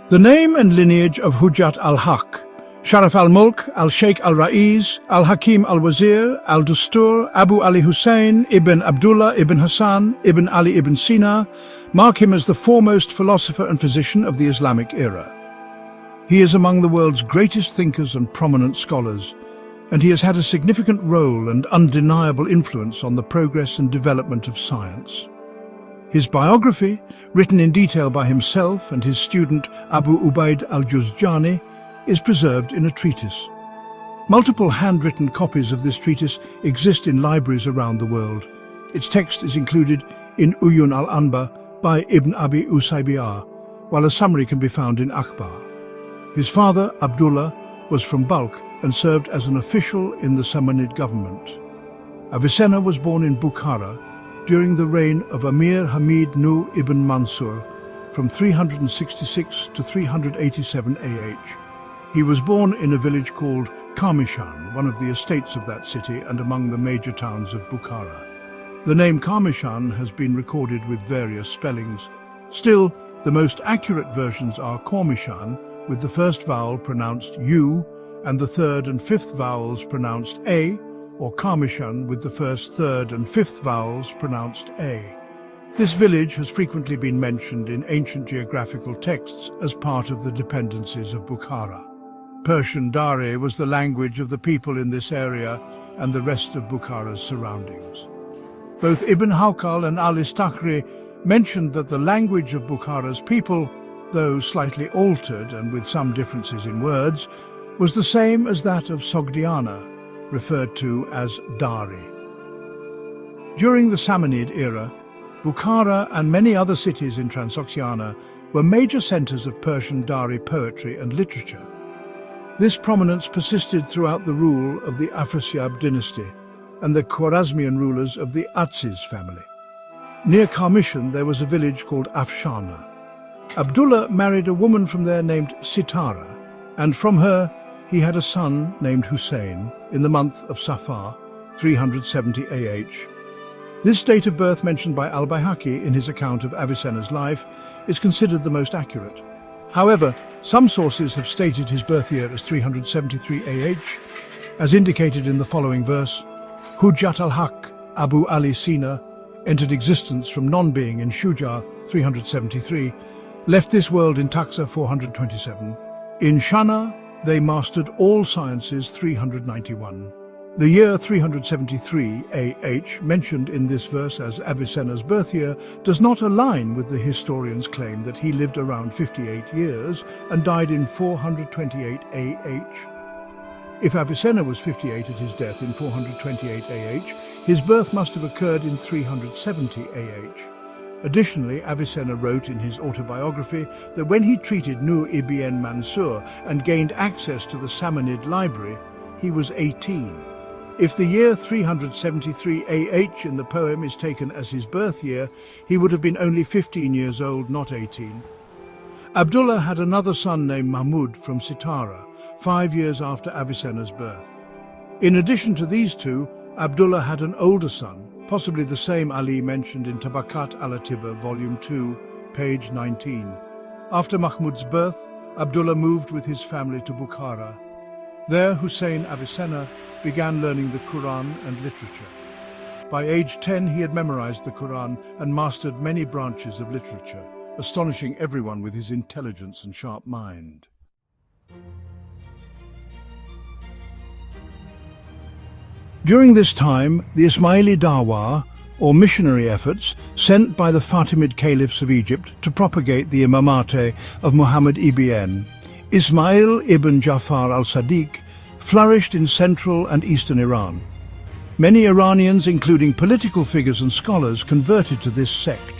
The name and lineage of Hujjat al-Haq, Sharaf al-Mulk, al-Sheikh al-Ra'iz, al-Hakim al-Wazir, al-Dustur, Abu Ali Husayn, Ibn Abdullah ibn Hassan, Ibn Ali ibn Sina, mark him as the foremost philosopher and physician of the Islamic era. He is among the world's greatest thinkers and prominent scholars, and he has had a significant role and undeniable influence on the progress and development of science. His biography, written in detail by himself and his student Abu Ubaid al-Juzjani, is preserved in a treatise. Multiple handwritten copies of this treatise exist in libraries around the world. Its text is included in Uyun al-Anba by Ibn Abi Usaybiyah, while a summary can be found in Akhbar. His father, Abdullah, was from Balkh and served as an official in the Samanid government. Avicenna was born in Bukhara during the reign of Amir Hamid Nu ibn Mansur from 366 to 387 AH. He was born in a village called Karmishan, one of the estates of that city and among the major towns of Bukhara. The name Karmishan has been recorded with various spellings. Still, the most accurate versions are Kormishan, with the first vowel pronounced U and the third and fifth vowels pronounced A, or Karmishan with the first, third and fifth vowels pronounced A. This village has frequently been mentioned in ancient geographical texts as part of the dependencies of Bukhara. Persian Dari was the language of the people in this area and the rest of Bukhara's surroundings. Both Ibn Hawqal and al-Istakhri mentioned that the language of Bukhara's people, though slightly altered and with some differences in words, was the same as that of Sogdiana, referred to as Dari. During the Samanid era, Bukhara and many other cities in Transoxiana were major centers of Persian Dari poetry and literature. This prominence persisted throughout the rule of the Afshana dynasty and the Khwarezmian rulers of the Atsiz family. Near Karmishan there was a village called Afshana. Abdullah married a woman from there named Sitara, and from her he had a son named Husayn in the month of Safar, 370 AH. This date of birth mentioned by al-Bayhaqi in his account of Avicenna's life is considered the most accurate. However, some sources have stated his birth year as 373 AH, as indicated in the following verse. Hujjat al-Haq, Abu Ali Sina, entered existence from non-being in Shuja, 373, left this world in Taxa, 427. In Shana, they mastered all sciences, 391. The year 373 AH, mentioned in this verse as Avicenna's birth year, does not align with the historian's claim that he lived around 58 years and died in 428 AH. If Avicenna was 58 at his death in 428 AH, his birth must have occurred in 370 AH. Additionally, Avicenna wrote in his autobiography that when he treated Nu ibn Mansur and gained access to the Samanid library, he was 18. If the year 373 AH in the poem is taken as his birth year, he would have been only 15 years old, not 18. Abdullah had another son named Mahmud from Sitara, 5 years after Avicenna's birth. In addition to these two, Abdullah had an older son, possibly the same Ali mentioned in Tabakat al-Atiba, Volume 2, page 19. After Mahmud's birth, Abdullah moved with his family to Bukhara. There, Husayn Avicenna began learning the Qur'an and literature. By age 10, he had memorized the Qur'an and mastered many branches of literature, astonishing everyone with his intelligence and sharp mind. During this time, the Ismaili Dawah, or missionary efforts, sent by the Fatimid caliphs of Egypt to propagate the imamate of Muhammad ibn Ismail ibn Jafar al-Sadiq, flourished in central and eastern Iran. Many Iranians, including political figures and scholars, converted to this sect.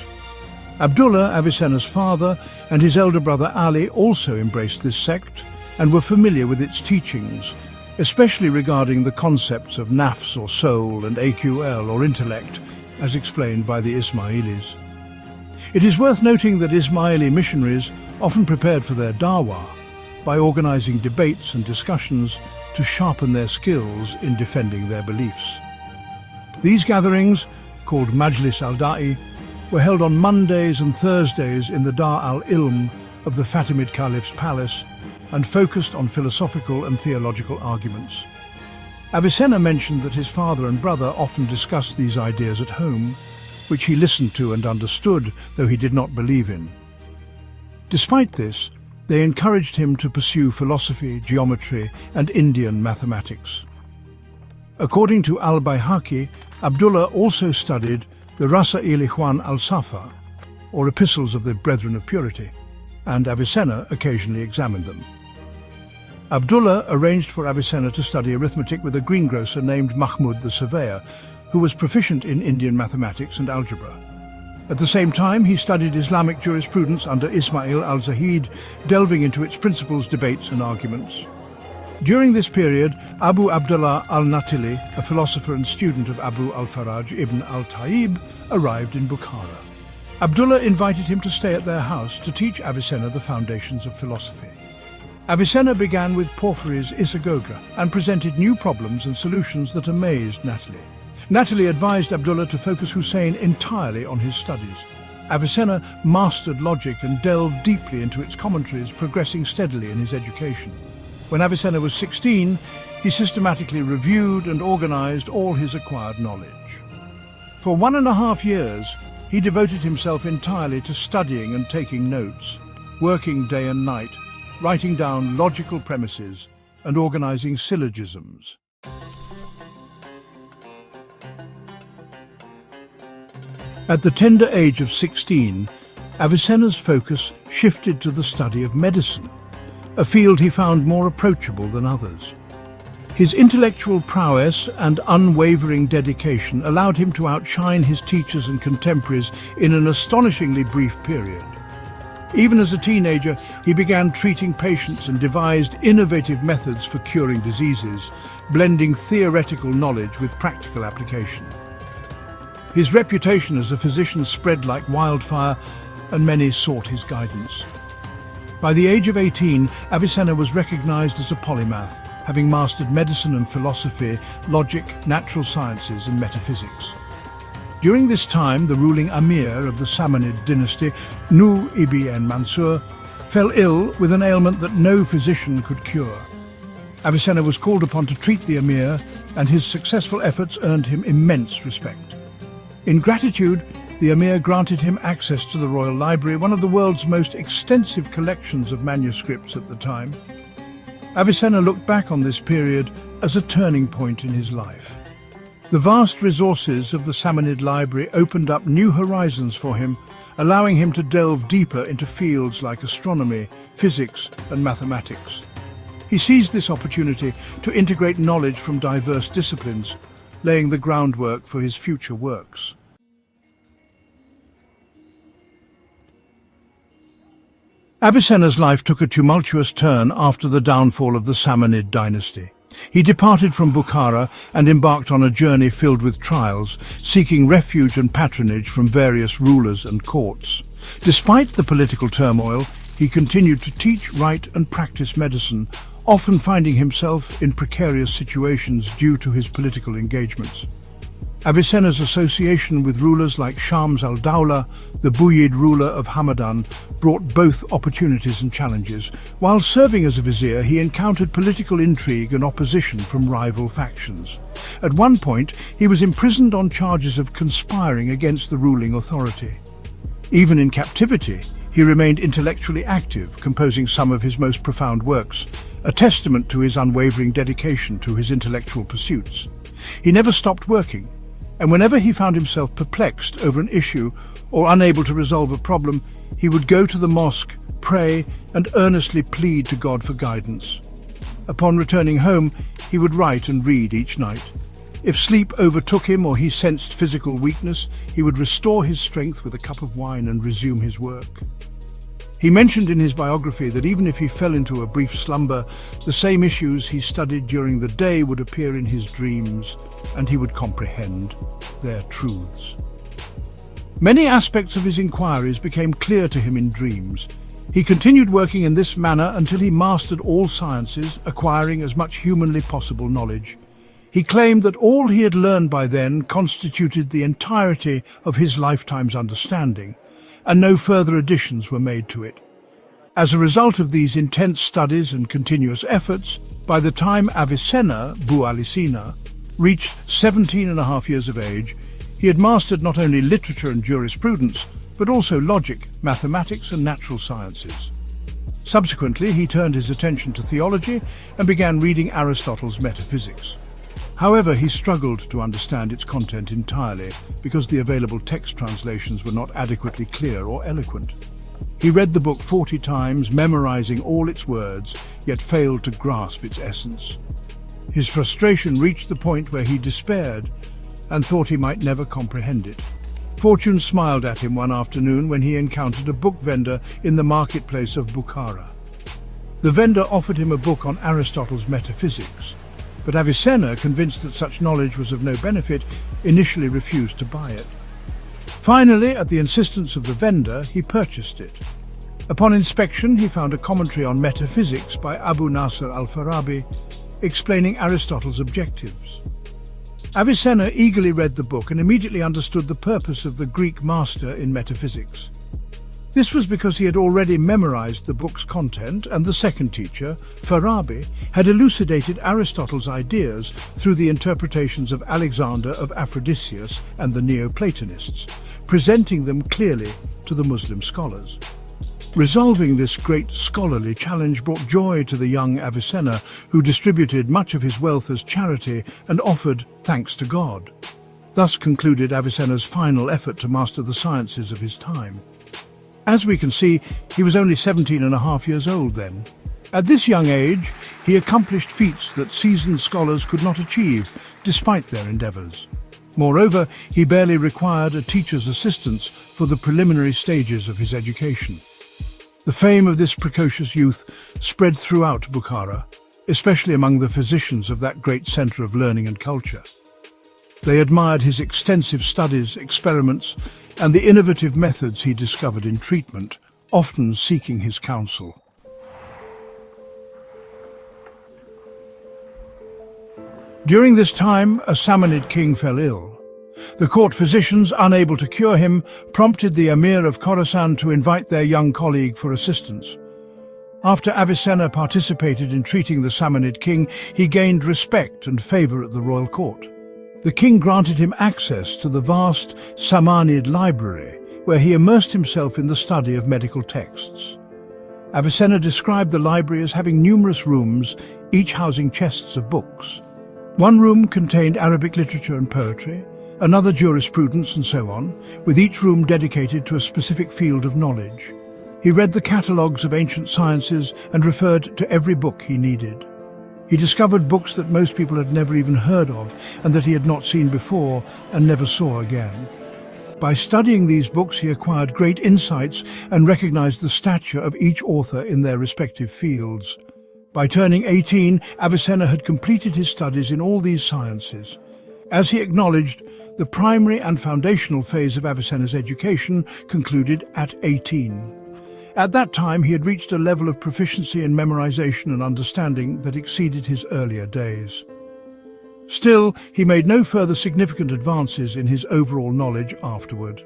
Abdullah, Avicenna's father, and his elder brother Ali also embraced this sect and were familiar with its teachings, especially regarding the concepts of nafs or soul and AQL or intellect, as explained by the Ismailis. It is worth noting that Ismaili missionaries often prepared for their dawah by organizing debates and discussions to sharpen their skills in defending their beliefs. These gatherings, called Majlis al-Da'i, were held on Mondays and Thursdays in the Dar al-Ilm, of the Fatimid Caliph's palace and focused on philosophical and theological arguments. Avicenna mentioned that his father and brother often discussed these ideas at home, which he listened to and understood, though he did not believe in. Despite this, they encouraged him to pursue philosophy, geometry, and Indian mathematics. According to al-Bayhaqi, Abdullah also studied the Rasail Ikhwan al-Safa, or Epistles of the Brethren of Purity, and Avicenna occasionally examined them. Abdullah arranged for Avicenna to study arithmetic with a greengrocer named Mahmud the Surveyor, who was proficient in Indian mathematics and algebra. At the same time, he studied Islamic jurisprudence under Ismail al-Zahid, delving into its principles, debates and arguments. During this period, Abu Abdullah al-Natili, a philosopher and student of Abu al-Faraj ibn al-Taib, arrived in Bukhara. Abdullah invited him to stay at their house to teach Avicenna the foundations of philosophy. Avicenna began with Porphyry's Isagoge and presented new problems and solutions that amazed Natili. Natili advised Abdullah to focus Husayn entirely on his studies. Avicenna mastered logic and delved deeply into its commentaries, progressing steadily in his education. When Avicenna was 16, he systematically reviewed and organized all his acquired knowledge. For 1.5 years, he devoted himself entirely to studying and taking notes, working day and night, writing down logical premises and organizing syllogisms. At the tender age of 16, Avicenna's focus shifted to the study of medicine, a field he found more approachable than others. His intellectual prowess and unwavering dedication allowed him to outshine his teachers and contemporaries in an astonishingly brief period. Even as a teenager, he began treating patients and devised innovative methods for curing diseases, blending theoretical knowledge with practical application. His reputation as a physician spread like wildfire, and many sought his guidance. By the age of 18, Avicenna was recognized as a polymath, having mastered medicine and philosophy, logic, natural sciences and metaphysics. During this time, the ruling Amir of the Samanid dynasty, Nuh ibn Mansur, fell ill with an ailment that no physician could cure. Avicenna was called upon to treat the Amir, and his successful efforts earned him immense respect. In gratitude, the Amir granted him access to the Royal Library, one of the world's most extensive collections of manuscripts at the time. Avicenna looked back on this period as a turning point in his life. The vast resources of the Samanid library opened up new horizons for him, allowing him to delve deeper into fields like astronomy, physics and mathematics. He seized this opportunity to integrate knowledge from diverse disciplines, laying the groundwork for his future works. Avicenna's life took a tumultuous turn after the downfall of the Samanid dynasty. He departed from Bukhara and embarked on a journey filled with trials, seeking refuge and patronage from various rulers and courts. Despite the political turmoil, he continued to teach, write and practice medicine, often finding himself in precarious situations due to his political engagements. Avicenna's association with rulers like Shams al-Dawla, the Buyid ruler of Hamadan, brought both opportunities and challenges. While serving as a vizier, he encountered political intrigue and opposition from rival factions. At one point, he was imprisoned on charges of conspiring against the ruling authority. Even in captivity, he remained intellectually active, composing some of his most profound works, a testament to his unwavering dedication to his intellectual pursuits. He never stopped working, and whenever he found himself perplexed over an issue or unable to resolve a problem, he would go to the mosque, pray, and earnestly plead to God for guidance. Upon returning home, he would write and read each night. If sleep overtook him or he sensed physical weakness, he would restore his strength with a cup of wine and resume his work. He mentioned in his biography that even if he fell into a brief slumber, the same issues he studied during the day would appear in his dreams, and he would comprehend their truths. Many aspects of his inquiries became clear to him in dreams. He continued working in this manner until he mastered all sciences, acquiring as much humanly possible knowledge. He claimed that all he had learned by then constituted the entirety of his lifetime's understanding, and no further additions were made to it. As a result of these intense studies and continuous efforts, by the time Avicenna, Sina, reached 17 and a half years of age, he had mastered not only literature and jurisprudence, but also logic, mathematics and natural sciences. Subsequently, he turned his attention to theology and began reading Aristotle's Metaphysics. However, he struggled to understand its content entirely because the available text translations were not adequately clear or eloquent. He read the book 40 times, memorizing all its words, yet failed to grasp its essence. His frustration reached the point where he despaired and thought he might never comprehend it. Fortune smiled at him one afternoon when he encountered a book vendor in the marketplace of Bukhara. The vendor offered him a book on Aristotle's Metaphysics, but Avicenna, convinced that such knowledge was of no benefit, initially refused to buy it. Finally, at the insistence of the vendor, he purchased it. Upon inspection, he found a commentary on metaphysics by Abu Nasr al-Farabi, explaining Aristotle's objectives. Avicenna eagerly read the book and immediately understood the purpose of the Greek master in metaphysics. This was because he had already memorized the book's content, and the second teacher, Farabi, had elucidated Aristotle's ideas through the interpretations of Alexander of Aphrodisias and the Neoplatonists, presenting them clearly to the Muslim scholars. Resolving this great scholarly challenge brought joy to the young Avicenna, who distributed much of his wealth as charity and offered thanks to God. Thus concluded Avicenna's final effort to master the sciences of his time. As we can see, he was only 17 and a half years old then. At this young age, he accomplished feats that seasoned scholars could not achieve, despite their endeavours. Moreover, he barely required a teacher's assistance for the preliminary stages of his education. The fame of this precocious youth spread throughout Bukhara, especially among the physicians of that great centre of learning and culture. They admired his extensive studies, experiments, and the innovative methods he discovered in treatment, often seeking his counsel. During this time, a Samanid king fell ill. The court physicians, unable to cure him, prompted the emir of Khorasan to invite their young colleague for assistance. After Avicenna participated in treating the Samanid king, he gained respect and favour at the royal court. The king granted him access to the vast Samanid library, where he immersed himself in the study of medical texts. Avicenna described the library as having numerous rooms, each housing chests of books. One room contained Arabic literature and poetry, another jurisprudence, and so on, with each room dedicated to a specific field of knowledge. He read the catalogues of ancient sciences and referred to every book he needed. He discovered books that most people had never even heard of and that he had not seen before and never saw again. By studying these books, he acquired great insights and recognized the stature of each author in their respective fields. By turning 18, Avicenna had completed his studies in all these sciences. As he acknowledged, the primary and foundational phase of Avicenna's education concluded at 18. At that time, he had reached a level of proficiency in memorization and understanding that exceeded his earlier days. Still, he made no further significant advances in his overall knowledge afterward.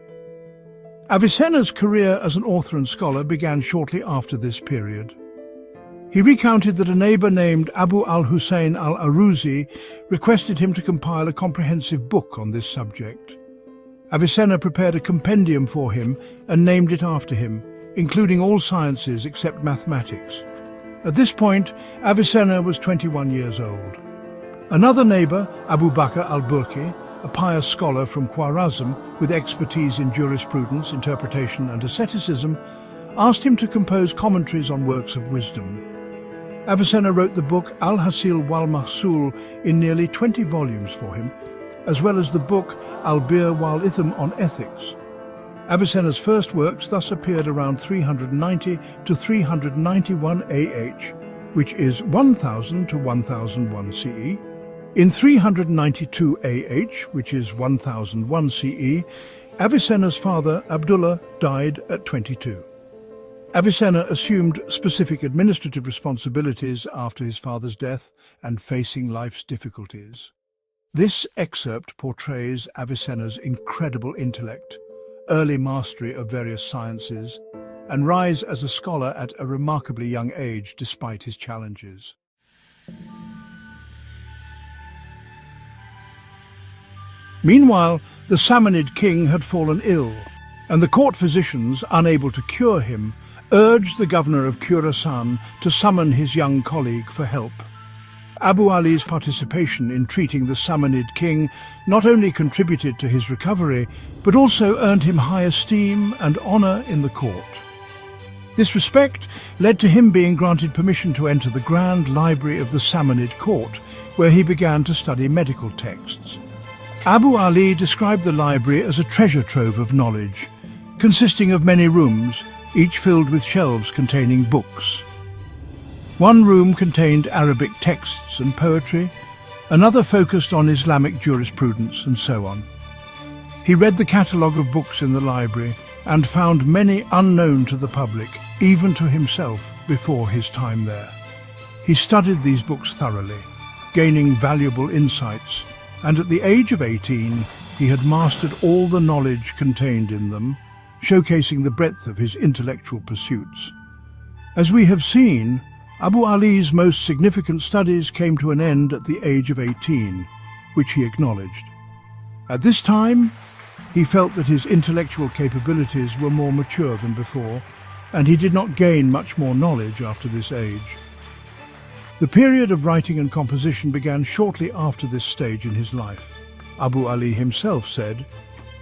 Avicenna's career as an author and scholar began shortly after this period. He recounted that a neighbour named Abu al-Husayn al-Aruzi requested him to compile a comprehensive book on this subject. Avicenna prepared a compendium for him and named it after him, including all sciences except mathematics. At this point, Avicenna was 21 years old. Another neighbour, Abu Bakr al-Burki, a pious scholar from Khwarazm with expertise in jurisprudence, interpretation and asceticism, asked him to compose commentaries on works of wisdom. Avicenna wrote the book Al-Hasil wal-Mahsul in nearly 20 volumes for him, as well as the book Al-Bir wal-Itham on ethics. Avicenna's first works thus appeared around 390 to 391 AH, which is 1000 to 1001 CE. In 392 AH, which is 1001 CE, Avicenna's father, Abdullah, died at 22. Avicenna assumed specific administrative responsibilities after his father's death and facing life's difficulties. This excerpt portrays Avicenna's incredible intellect, early mastery of various sciences, and rise as a scholar at a remarkably young age despite his challenges. Meanwhile, the Samanid king had fallen ill, and the court physicians, unable to cure him, urged the governor of Khorasan to summon his young colleague for help. Abu Ali's participation in treating the Samanid king not only contributed to his recovery, but also earned him high esteem and honour in the court. This respect led to him being granted permission to enter the grand library of the Samanid court, where he began to study medical texts. Abu Ali described the library as a treasure trove of knowledge, consisting of many rooms, each filled with shelves containing books. One room contained Arabic texts and poetry, another focused on Islamic jurisprudence, and so on. He read the catalogue of books in the library and found many unknown to the public, even to himself, before his time there. He studied these books thoroughly, gaining valuable insights, and at the age of 18 he had mastered all the knowledge contained in them, showcasing the breadth of his intellectual pursuits. As we have seen, Abu Ali's most significant studies came to an end at the age of 18, which he acknowledged. At this time, he felt that his intellectual capabilities were more mature than before, and he did not gain much more knowledge after this age. The period of writing and composition began shortly after this stage in his life. Abu Ali himself said,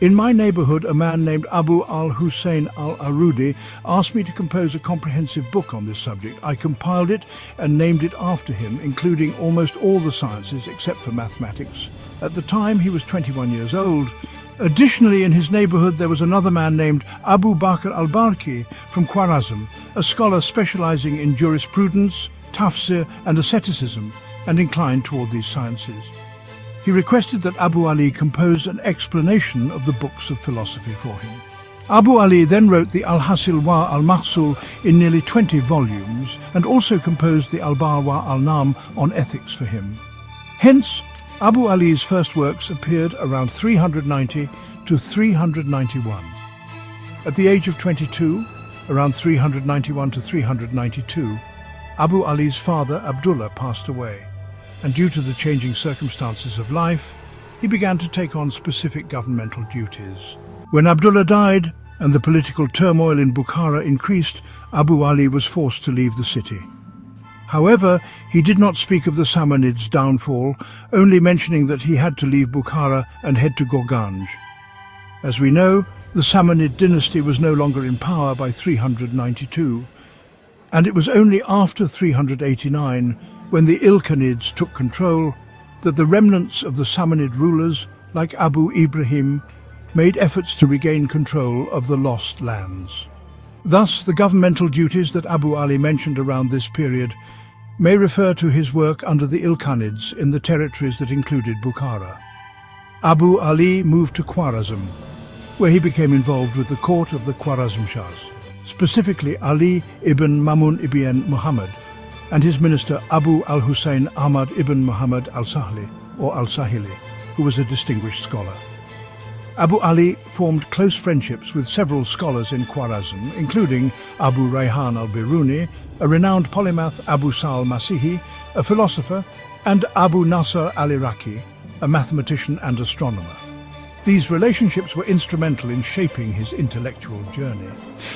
"In my neighborhood, a man named Abu al-Husayn al-Arudi asked me to compose a comprehensive book on this subject. I compiled it and named it after him, including almost all the sciences except for mathematics. At the time, he was 21 years old. Additionally, in his neighborhood, there was another man named Abu Bakr al-Barki from Khwarazm, a scholar specializing in jurisprudence, tafsir and asceticism, and inclined toward these sciences. He requested that Abu Ali compose an explanation of the books of philosophy for him. Abu Ali then wrote the Al-Hasil wa Al-Mahsul in nearly 20 volumes, and also composed the Al-Bar wa Al-Nam on ethics for him. Hence, Abu Ali's first works appeared around 390 to 391. At the age of 22, around 391 to 392, Abu Ali's father Abdullah passed away, and due to the changing circumstances of life, he began to take on specific governmental duties. When Abdullah died and the political turmoil in Bukhara increased, Abu Ali was forced to leave the city. However, he did not speak of the Samanids' downfall, only mentioning that he had to leave Bukhara and head to Gorganj. As we know, the Samanid dynasty was no longer in power by 392, and it was only after 389, when the Ilkhanids took control, that the remnants of the Samanid rulers, like Abu Ibrahim, made efforts to regain control of the lost lands. Thus, the governmental duties that Abu Ali mentioned around this period may refer to his work under the Ilkhanids in the territories that included Bukhara. Abu Ali moved to Khwarazm, where he became involved with the court of the Khwarazm Shahs, specifically Ali ibn Mamun ibn Muhammad, and his minister Abu al-Husayn Ahmad ibn Muhammad al-Sahli, or al-Sahili, who was a distinguished scholar. Abu Ali formed close friendships with several scholars in Khwarazm, including Abu Rayhan al-Biruni, a renowned polymath, Abu Sal Masihi, a philosopher, and Abu Nasr al-Iraqi, a mathematician and astronomer. These relationships were instrumental in shaping his intellectual journey.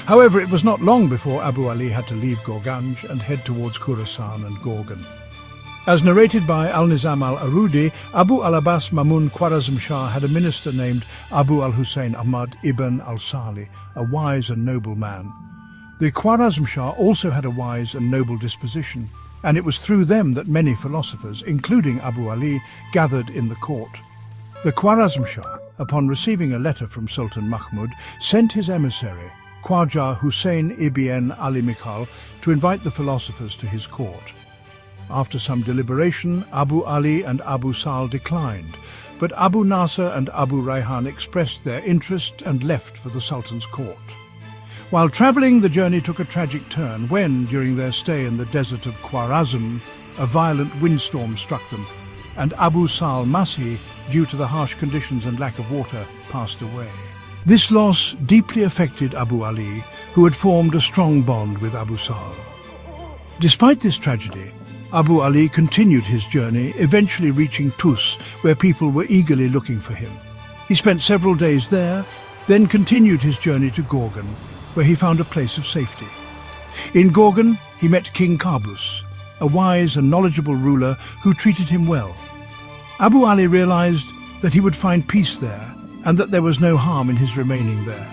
However, it was not long before Abu Ali had to leave Gorganj and head towards Khorasan and Gorgan. As narrated by Al-Nizam al-Arudi, Abu al-Abbas Mamun Khwarazm Shah had a minister named Abu al-Husayn Ahmad ibn al-Sali, a wise and noble man. The Khwarazm Shah also had a wise and noble disposition, and it was through them that many philosophers, including Abu Ali, gathered in the court. The Khwarazm Shah, upon receiving a letter from Sultan Mahmud, sent his emissary, Khwaja Husayn ibn Ali Mikhal, to invite the philosophers to his court. After some deliberation, Abu Ali and Abu Sal declined, but Abu Nasr and Abu Rayhan expressed their interest and left for the Sultan's court. While travelling, the journey took a tragic turn when, during their stay in the desert of Khwarazm, a violent windstorm struck them, and Abu Sal Masi, due to the harsh conditions and lack of water, passed away. This loss deeply affected Abu Ali, who had formed a strong bond with Abu Sal. Despite this tragedy, Abu Ali continued his journey, eventually reaching Tus, where people were eagerly looking for him. He spent several days there, then continued his journey to Gorgan, where he found a place of safety. In Gorgan, he met King Qaboos, a wise and knowledgeable ruler who treated him well. Abu Ali realized that he would find peace there and that there was no harm in his remaining there.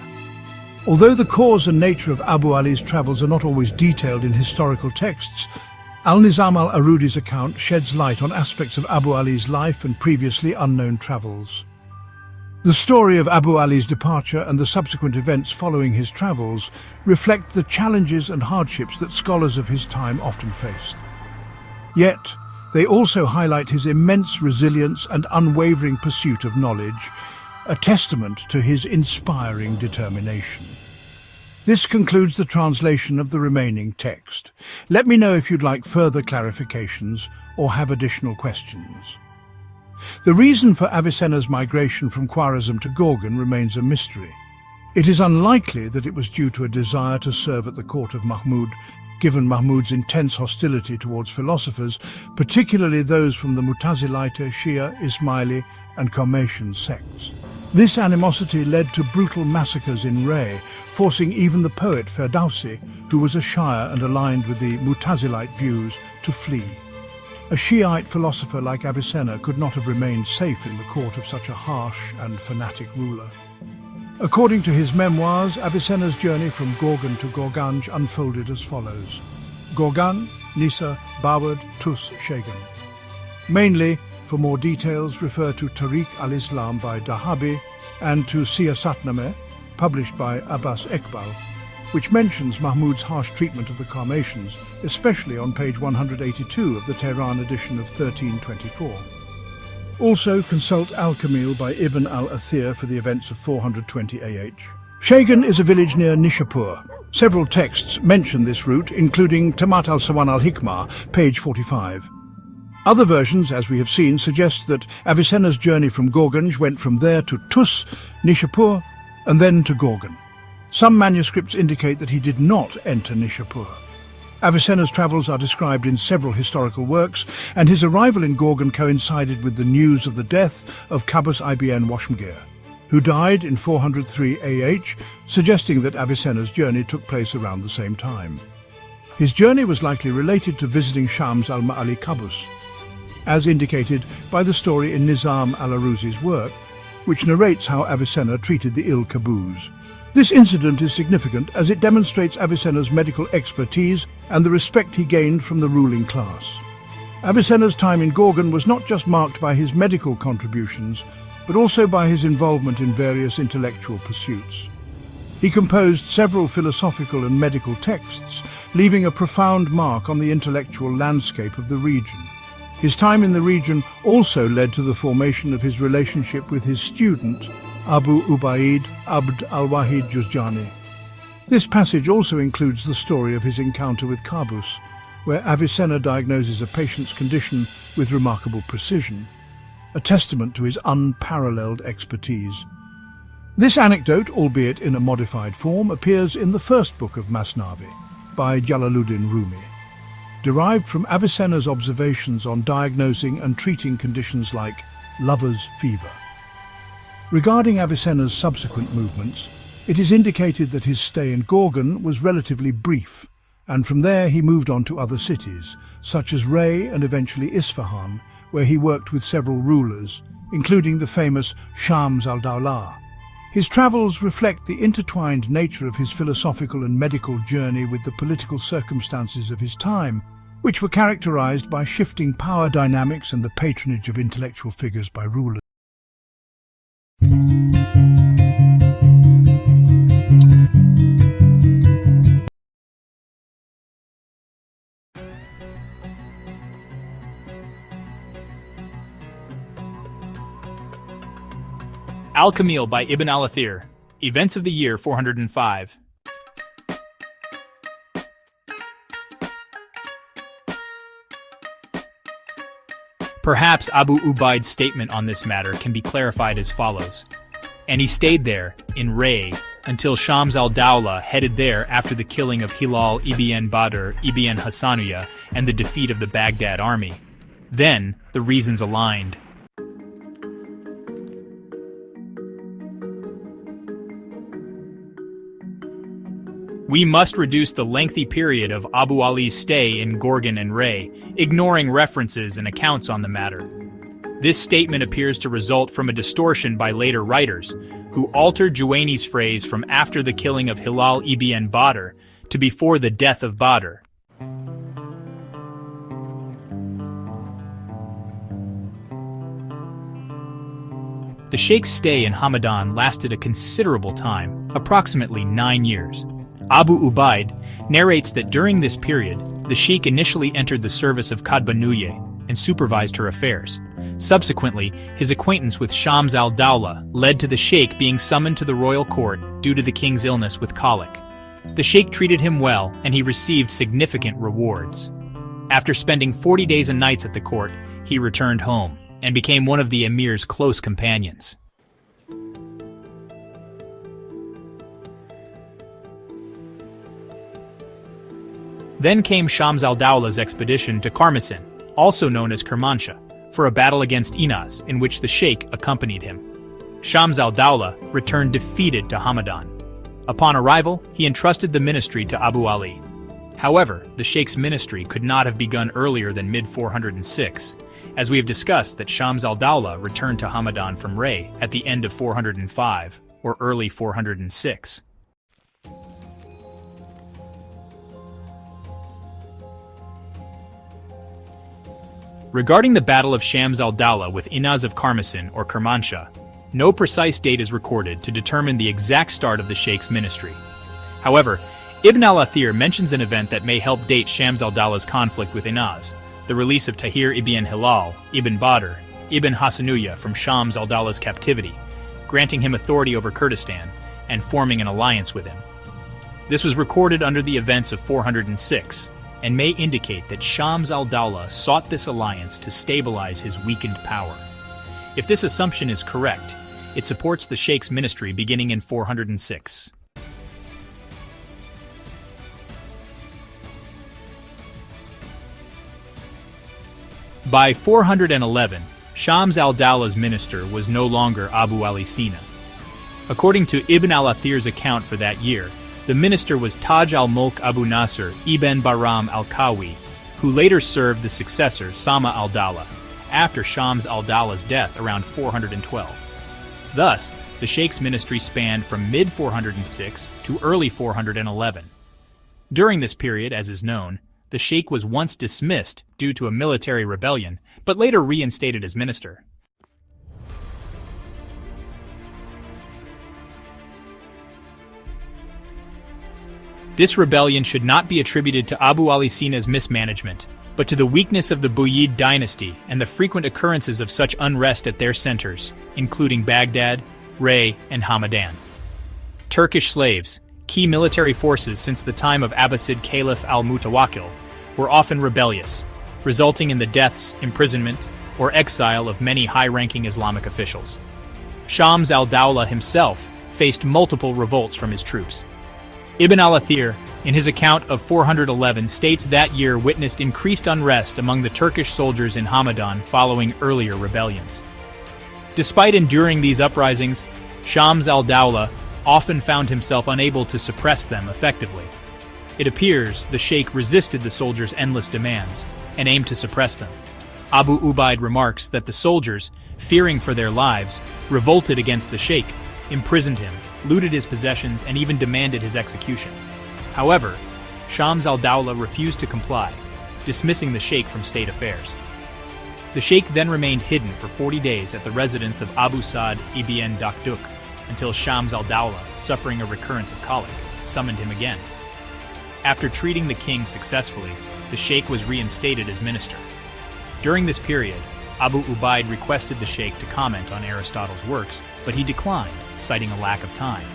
Although the cause and nature of Abu Ali's travels are not always detailed in historical texts, Al-Nizam al-Arudi's account sheds light on aspects of Abu Ali's life and previously unknown travels. The story of Abu Ali's departure and the subsequent events following his travels reflect the challenges and hardships that scholars of his time often faced. Yet, they also highlight his immense resilience and unwavering pursuit of knowledge, a testament to his inspiring determination. This concludes the translation of the remaining text. Let me know if you'd like further clarifications or have additional questions. The reason for Avicenna's migration from Khwarezm to Gorgan remains a mystery. It is unlikely that it was due to a desire to serve at the court of Mahmud, given Mahmud's intense hostility towards philosophers, particularly those from the Mutazilite, Shia, Ismaili and Qur'an sects. This animosity led to brutal massacres in Ray, forcing even the poet Ferdowsi, who was a Shia and aligned with the Mutazilite views, to flee. A Shiite philosopher like Avicenna could not have remained safe in the court of such a harsh and fanatic ruler. According to his memoirs, Avicenna's journey from Gorgan to Gorganj unfolded as follows: Gorgan, Nisa, Bawad, Tus, Shagan. Mainly, for more details, refer to Tariq al-Islam by Dahabi and to Siyasatnameh, published by Abbas Ekbal, which mentions Mahmud's harsh treatment of the Qarmatians, especially on page 182 of the Tehran edition of 1324. Also consult Al-Kamil by Ibn al-Athir for the events of 420 AH. Shagan is a village near Nishapur. Several texts mention this route, including Tamat al-Sawan al-Hikmah, page 45. Other versions, as we have seen, suggest that Avicenna's journey from Gorganj went from there to Tus, Nishapur, and then to Gorgan. Some manuscripts indicate that he did not enter Nishapur. Avicenna's travels are described in several historical works, and his arrival in Gorgan coincided with the news of the death of Qaboos ibn Washmgir, who died in 403 AH, suggesting that Avicenna's journey took place around the same time. His journey was likely related to visiting Shams al-Ma'ali Qaboos, as indicated by the story in Nizam al-Aruzi's work, which narrates how Avicenna treated the ill Qaboos. This incident is significant as it demonstrates Avicenna's medical expertise and the respect he gained from the ruling class. Avicenna's time in Gorgan was not just marked by his medical contributions, but also by his involvement in various intellectual pursuits. He composed several philosophical and medical texts, leaving a profound mark on the intellectual landscape of the region. His time in the region also led to the formation of his relationship with his student, Abu Ubaid Abd al-Wahid Juzjani. This passage also includes the story of his encounter with Qaboos, where Avicenna diagnoses a patient's condition with remarkable precision, a testament to his unparalleled expertise. This anecdote, albeit in a modified form, appears in the first book of Masnavi by Jalaluddin Rumi, derived from Avicenna's observations on diagnosing and treating conditions like lover's fever. Regarding Avicenna's subsequent movements, it is indicated that his stay in Gorgan was relatively brief, and from there he moved on to other cities, such as Ray and eventually Isfahan, where he worked with several rulers, including the famous Shams al-Dawlah. His travels reflect the intertwined nature of his philosophical and medical journey with the political circumstances of his time, which were characterized by shifting power dynamics and the patronage of intellectual figures by rulers. Al-Kamil by Ibn al-Athir. Events of the year 405. Perhaps Abu Ubaid's statement on this matter can be clarified as follows. And he stayed there, in Ray, until Shams al-Dawla headed there after the killing of Hilal ibn Badr ibn Hassanuyah and the defeat of the Baghdad army. Then, the reasons aligned. We must reduce the lengthy period of Abu Ali's stay in Gorgan and Ray, ignoring references and accounts on the matter. This statement appears to result from a distortion by later writers, who altered Juwayni's phrase from after the killing of Hilal ibn Badr to before the death of Badr. The Sheikh's stay in Hamadan lasted a considerable time, approximately 9 years. Abu Ubaid narrates that during this period, the Sheikh initially entered the service of Qadbanuye and supervised her affairs. Subsequently, his acquaintance with Shams al-Dawla led to the Sheikh being summoned to the royal court due to the king's illness with colic. The Sheikh treated him well, and he received significant rewards. After spending 40 days and nights at the court, he returned home and became one of the emir's close companions. Then came Shams al-Dawla's expedition to Karmasin, also known as Kermanshah, for a battle against Inaz, in which the Sheikh accompanied him. Shams al-Dawla returned defeated to Hamadan. Upon arrival, he entrusted the ministry to Abu Ali. However, the Sheikh's ministry could not have begun earlier than mid-406, as we have discussed that Shams al-Dawla returned to Hamadan from Ray at the end of 405 or early 406. Regarding the Battle of Shams al-Dawla with Inaz of Karmasin or Kermanshah, no precise date is recorded to determine the exact start of the Sheikh's ministry. However, Ibn al-Athir mentions an event that may help date Shams al-Dawla's conflict with Inaz, the release of Tahir ibn Hilal, ibn Badr, ibn Hassanuyah from Shams al-Dawla's captivity, granting him authority over Kurdistan, and forming an alliance with him. This was recorded under the events of 406, and may indicate that Shams al-Dawla sought this alliance to stabilize his weakened power. If this assumption is correct, it supports the Sheikh's ministry beginning in 406. By 411, Shams al-Dawla's minister was no longer Abu Ali Sina. According to Ibn al-Athir's account for that year, the minister was Taj al-Mulk Abu Nasr ibn Bahram al-Qawi, who later served the successor Sama al-Dawla, after Shams al-Dawla's death around 412. Thus, the Sheikh's ministry spanned from mid-406 to early 411. During this period, as is known, the Sheikh was once dismissed due to a military rebellion, but later reinstated as minister. This rebellion should not be attributed to Abu Ali Sina's mismanagement, but to the weakness of the Buyid dynasty and the frequent occurrences of such unrest at their centers, including Baghdad, Ray, and Hamadan. Turkish slaves, key military forces since the time of Abbasid Caliph al-Mutawakkil, were often rebellious, resulting in the deaths, imprisonment, or exile of many high-ranking Islamic officials. Shams al-Dawla himself faced multiple revolts from his troops. Ibn al-Athir, in his account of 411, states that year witnessed increased unrest among the Turkish soldiers in Hamadan following earlier rebellions. Despite enduring these uprisings, Shams al-Dawla often found himself unable to suppress them effectively. It appears the Sheikh resisted the soldiers' endless demands and aimed to suppress them. Abu Ubaid remarks that the soldiers, fearing for their lives, revolted against the Sheikh, imprisoned him, looted his possessions, and even demanded his execution. However, Shams al-Dawla refused to comply, dismissing the Sheikh from state affairs. The Sheikh then remained hidden for 40 days at the residence of Abu Sa'd ibn Dakduk until Shams al-Dawla, suffering a recurrence of colic, summoned him again. After treating the king successfully, the Sheikh was reinstated as minister. During this period, Abu Ubaid requested the Sheikh to comment on Aristotle's works, but he declined, citing a lack of time.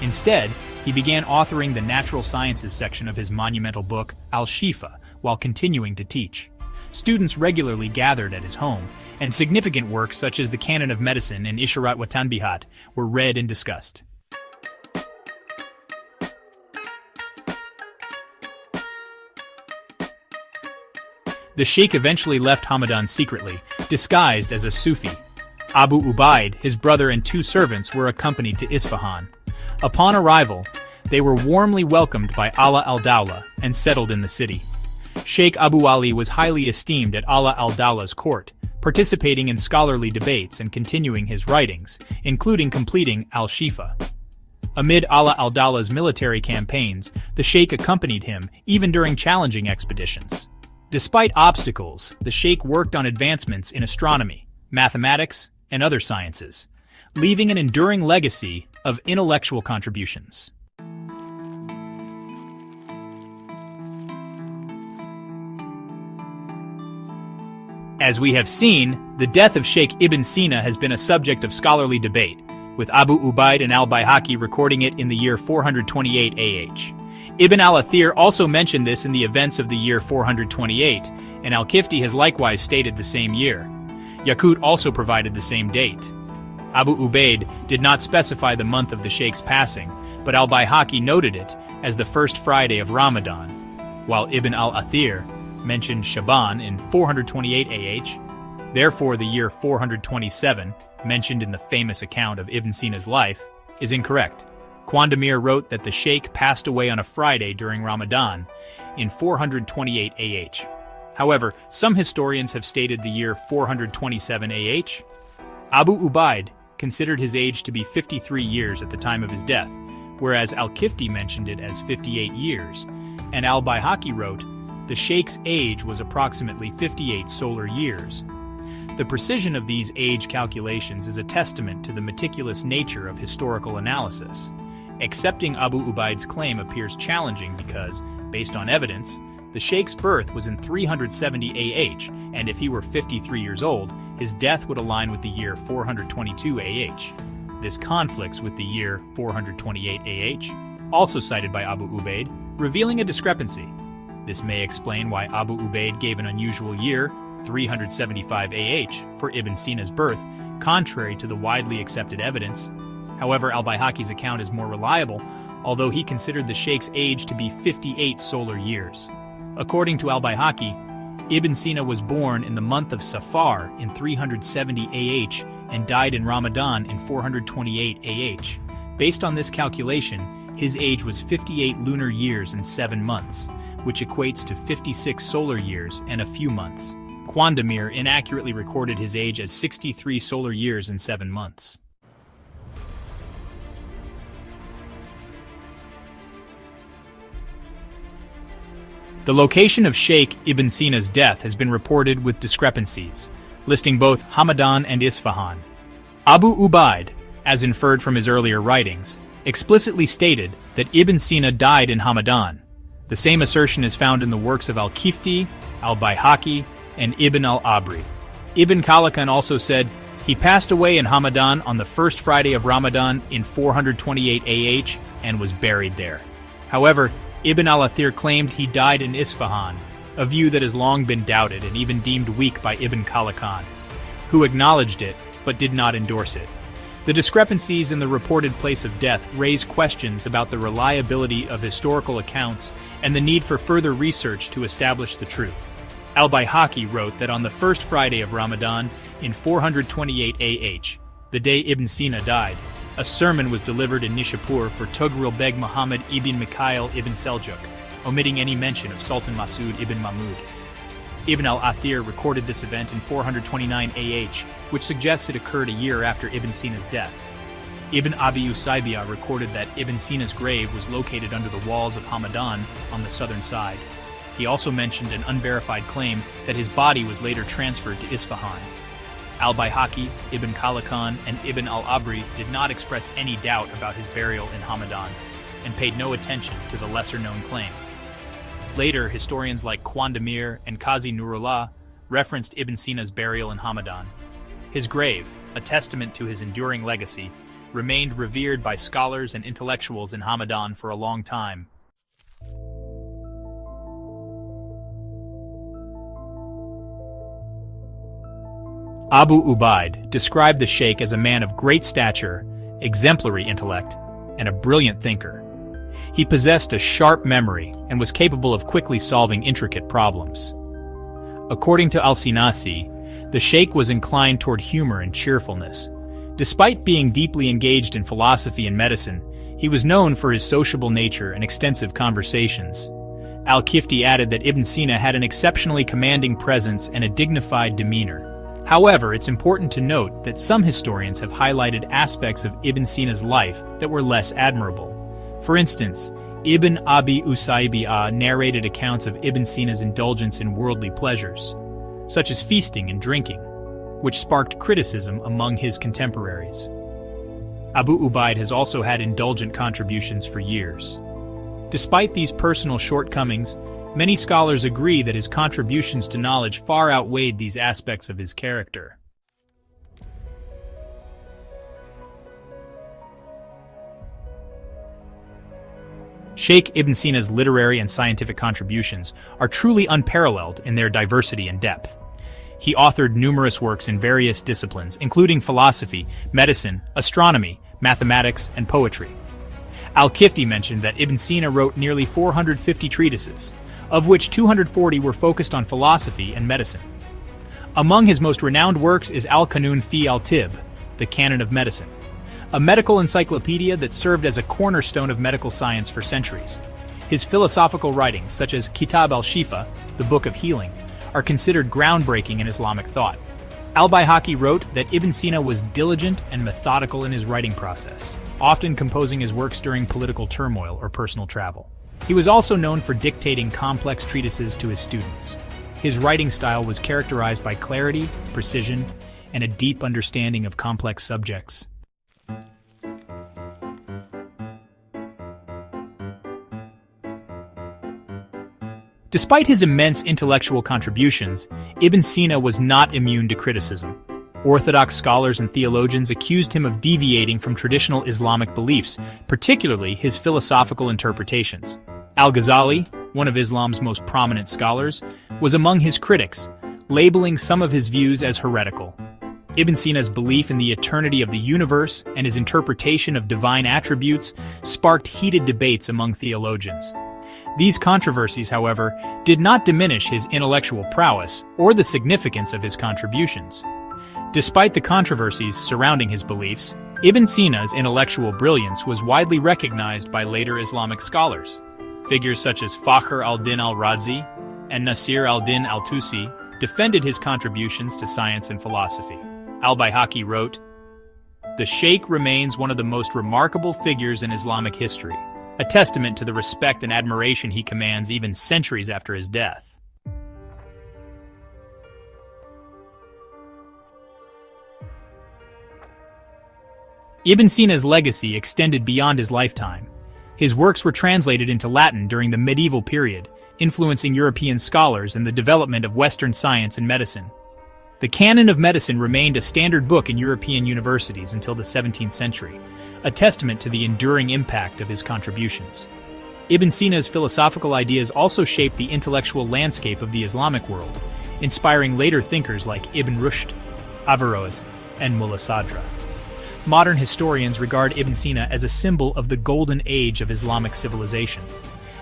Instead, he began authoring the natural sciences section of his monumental book, Al-Shifa, while continuing to teach. Students regularly gathered at his home, and significant works such as the Canon of Medicine and Isharat wa Tanbihat were read and discussed. The sheikh eventually left Hamadan secretly, disguised as a Sufi. Abu Ubaid, his brother, and 2 servants were accompanied to Isfahan. Upon arrival, they were warmly welcomed by Ala al-Dawla and settled in the city. Sheikh Abu Ali was highly esteemed at Ala al-Dawla's court, participating in scholarly debates and continuing his writings, including completing Al-Shifa. Amid Ala al-Dawla's military campaigns, the sheikh accompanied him even during challenging expeditions. Despite obstacles, the sheikh worked on advancements in astronomy, mathematics, and other sciences, leaving an enduring legacy of intellectual contributions. As we have seen, the death of Sheikh Ibn Sina has been a subject of scholarly debate, with Abu Ubaid and al-Baihaqi recording it in the year 428 AH. Ibn al-Athir also mentioned this in the events of the year 428, and al-Kifti has likewise stated the same year. Yaqut also provided the same date. Abu Ubaid did not specify the month of the sheikh's passing, but al-Baihaqi noted it as the first Friday of Ramadan, while Ibn al-Athir mentioned Shaban in 428 AH. Therefore, the year 427, mentioned in the famous account of Ibn Sina's life, is incorrect. Qandamir wrote that the sheikh passed away on a Friday during Ramadan in 428 AH. However, some historians have stated the year 427 AH. Abu Ubaid considered his age to be 53 years at the time of his death, whereas al-Kifti mentioned it as 58 years, and al-Baihaqi wrote, the sheikh's age was approximately 58 solar years. The precision of these age calculations is a testament to the meticulous nature of historical analysis. Accepting Abu Ubaid's claim appears challenging because, based on evidence, the sheikh's birth was in 370 AH, and if he were 53 years old, his death would align with the year 422 AH. This conflicts with the year 428 AH, also cited by Abu Ubaid, revealing a discrepancy. This may explain why Abu Ubaid gave an unusual year, 375 AH, for Ibn Sina's birth, contrary to the widely accepted evidence. However, al-Baihaq's account is more reliable, although he considered the sheikh's age to be 58 solar years. According to al-Baihaqi, Ibn Sina was born in the month of Safar in 370 AH and died in Ramadan in 428 AH. Based on this calculation, his age was 58 lunar years and 7 months, which equates to 56 solar years and a few months. Qandamir inaccurately recorded his age as 63 solar years and 7 months. The location of Sheikh Ibn Sina's death has been reported with discrepancies, listing both Hamadan and Isfahan. Abu Ubaid, as inferred from his earlier writings, explicitly stated that Ibn Sina died in Hamadan. The same assertion is found in the works of al-Kifti, al-Baihaqi, and Ibn al-Abri. Ibn Khalaqan also said, he passed away in Hamadan on the first Friday of Ramadan in 428 AH and was buried there. However, Ibn al-Athir claimed he died in Isfahan, a view that has long been doubted and even deemed weak by Ibn Khalaqan, who acknowledged it but did not endorse it. The discrepancies in the reported place of death raise questions about the reliability of historical accounts and the need for further research to establish the truth. Al-Baihaqi wrote that on the first Friday of Ramadan in 428 AH, the day Ibn Sina died, a sermon was delivered in Nishapur for Tughril Beg Muhammad ibn Mikhail ibn Seljuk, omitting any mention of Sultan Masood ibn Mahmud. Ibn al-Athir recorded this event in 429 AH, which suggests it occurred a year after Ibn Sina's death. Ibn Abi Usaybiyah recorded that Ibn Sina's grave was located under the walls of Hamadan on the southern side. He also mentioned an unverified claim that his body was later transferred to Isfahan. Al-Baihaqi, Ibn Khalaqan, and Ibn al-Abri did not express any doubt about his burial in Hamadan, and paid no attention to the lesser-known claim. Later, historians like Qandamir and Qazi Nurullah referenced Ibn Sina's burial in Hamadan. His grave, a testament to his enduring legacy, remained revered by scholars and intellectuals in Hamadan for a long time. Abu Ubaid described the sheikh as a man of great stature, exemplary intellect, and a brilliant thinker. He possessed a sharp memory and was capable of quickly solving intricate problems. According to Al-Sinasi, the sheikh was inclined toward humor and cheerfulness. Despite being deeply engaged in philosophy and medicine, he was known for his sociable nature and extensive conversations. Al-Kifti added that Ibn Sina had an exceptionally commanding presence and a dignified demeanor. However, it's important to note that some historians have highlighted aspects of Ibn Sina's life that were less admirable. For instance, Ibn Abi Usaybi'ah narrated accounts of Ibn Sina's indulgence in worldly pleasures, such as feasting and drinking, which sparked criticism among his contemporaries. Abu Ubaid has also had indulgent contributions for years. Despite these personal shortcomings, many scholars agree that his contributions to knowledge far outweighed these aspects of his character. Sheikh Ibn Sina's literary and scientific contributions are truly unparalleled in their diversity and depth. He authored numerous works in various disciplines, including philosophy, medicine, astronomy, mathematics, and poetry. Al-Kifti mentioned that Ibn Sina wrote nearly 450 treatises, of which 240 were focused on philosophy and medicine. Among his most renowned works is Al-Qanun fi al-Tib, the Canon of Medicine, a medical encyclopedia that served as a cornerstone of medical science for centuries. His philosophical writings, such as Kitab al-Shifa, the Book of Healing, are considered groundbreaking in Islamic thought. Al-Baihaqi wrote that Ibn Sina was diligent and methodical in his writing process, often composing his works during political turmoil or personal travel. He was also known for dictating complex treatises to his students. His writing style was characterized by clarity, precision, and a deep understanding of complex subjects. Despite his immense intellectual contributions, Ibn Sina was not immune to criticism. Orthodox scholars and theologians accused him of deviating from traditional Islamic beliefs, particularly his philosophical interpretations. Al-Ghazali, one of Islam's most prominent scholars, was among his critics, labeling some of his views as heretical. Ibn Sina's belief in the eternity of the universe and his interpretation of divine attributes sparked heated debates among theologians. These controversies, however, did not diminish his intellectual prowess or the significance of his contributions. Despite the controversies surrounding his beliefs, Ibn Sina's intellectual brilliance was widely recognized by later Islamic scholars. Figures such as Fakhr al-Din al-Razi and Nasir al-Din al-Tusi defended his contributions to science and philosophy. Al-Baihaqi wrote, "The Sheikh remains one of the most remarkable figures in Islamic history, a testament to the respect and admiration he commands even centuries after his death." Ibn Sina's legacy extended beyond his lifetime. His works were translated into Latin during the medieval period, influencing European scholars and the development of Western science and medicine. The Canon of Medicine remained a standard book in European universities until the 17th century, a testament to the enduring impact of his contributions. Ibn Sina's philosophical ideas also shaped the intellectual landscape of the Islamic world, inspiring later thinkers like Ibn Rushd, Averroes, and Mullah Sadra. Modern historians regard Ibn Sina as a symbol of the golden age of Islamic civilization.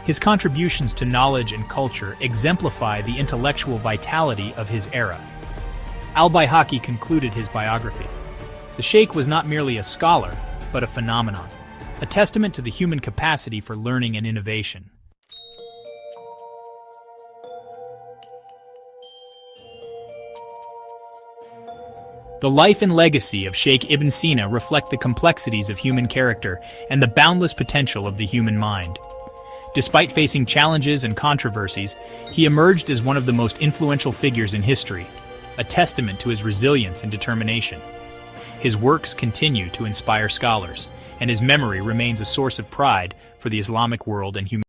His contributions to knowledge and culture exemplify the intellectual vitality of his era. Al-Baihaqi concluded his biography. The Sheikh was not merely a scholar, but a phenomenon, a testament to the human capacity for learning and innovation. The life and legacy of Sheikh Ibn Sina reflect the complexities of human character and the boundless potential of the human mind. Despite facing challenges and controversies, he emerged as one of the most influential figures in history, a testament to his resilience and determination. His works continue to inspire scholars, and his memory remains a source of pride for the Islamic world and humanity.